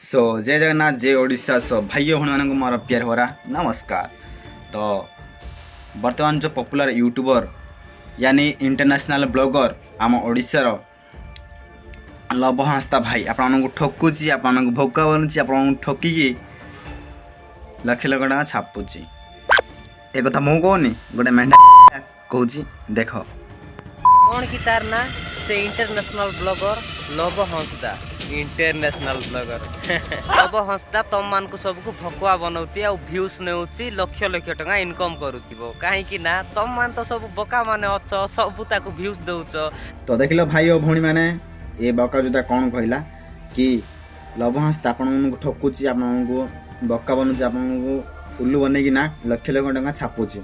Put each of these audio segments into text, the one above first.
सो जय जगन्नाथ जय ओडिशा। सो भाई भौणी मान मोर प्यार भरा नमस्कार। तो वर्तमान जो पॉपुलर यूट्यूबर यानी इंटरनेशनल ब्लॉगर आम ओडिशार लव हंसता भाई आपन ठकुची आपन भोका बनूची आपन ठकिकी लक्ष लक्ष टाँग छापुची। ए कथा मु कहनी गोटे मेढा कहूँ देख कौन की तार ना से international blogger love Hansda international blogger love Hansda तुम मान को सबको भकुआ बनाऊँच आ भ्यूज नेउची लक्ष लक्ष टका इनकम करूथिबो काहे ना तुम मान तो सब बका माने अछ सब ताको भ्यूज दउछ। तो देख लो भाई और भौणी मैंने ये बका जुदा कौन कहला कि लव हंसता आपन ठकुची आपन बका बनूची आपन उल्लू बन ना लक्ष लक्ष टका छापुची।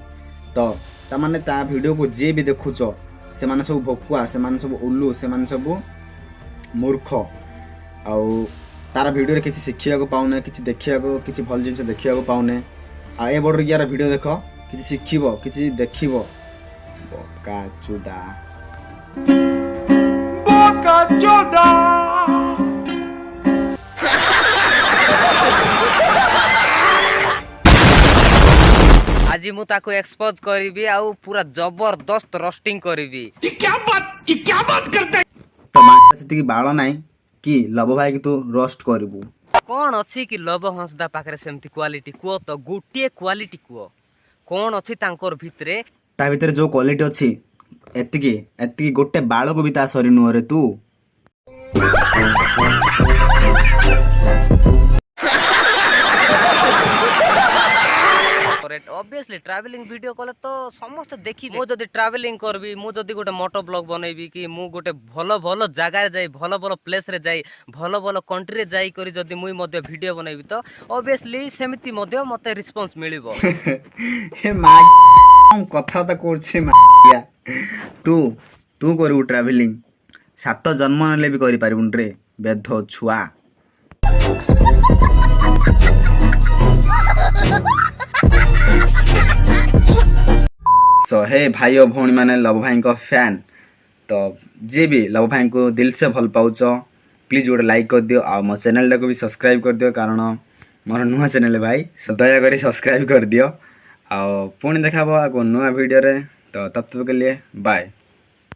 तो ताने ता वीडियो को जी भी देखुच से माने सब भकुआ से माने सब उल्लू से माने सब मूर्ख आउ तार वीडियो किसी शिखा पाउने किसी देखा किसी भल जिन देखा पाउने आ ए बड़ यार वीडियो देख किसी शिखब किसी देखब बका चुदा बका चुदा। आज मु ताको एक्सपोज करीबी आउ पूरा जबरदस्त रोस्टिंग करीबी। ये क्या बात करता है। तो मां से बाल नाही कि लव भाई कि तू रोस्ट करबू कौन अच्छी कि लव हंसदा पाखरे सेमती क्वालिटी कुओ तो गोटे क्वालिटी कुओ कौन अच्छी तांकर भितरे ता भितर जो क्वालिटी अच्छी एतिकी एतिकी गोटे बाल को भी ता सरी नुह रे तू। ऑब्वियसली ट्रैवलिंग वीडियो कले तो समस्त देखी मु जदी ट्रैवलिंग करबी मु जदी गोटे मोटो ब्लॉग बनैबी कि मु गोटे भलो भलो जगह जाई भलो भलो प्लेस रे जाई भलो भलो कंट्री रे जाई करी जदी मुई मध्ये वीडियो बनैबी तो ऑब्वियसली सेमिति मध्ये मते रिस्पांस मिलिबो। हे मां कथा त करछे माया तू तू करबू ट्रैवलिंग सात जन्म नेले भी करि पारिबुन रे बेध छुआ। सो हे भाई और भौणी मैंने लव भाई को फैन तो जी भी लव भाई को दिल से भल पाउच प्लीज गोटे लाइक कर दियो आ मो चैनल को भी सब्सक्राइब कर दियो कारण मोर नुआ चैनल है भाई सो दया करी सब्सक्राइब कर दियो आ पुणी देखा नुआ वीडियो रे तो तब तक के लिए बाय।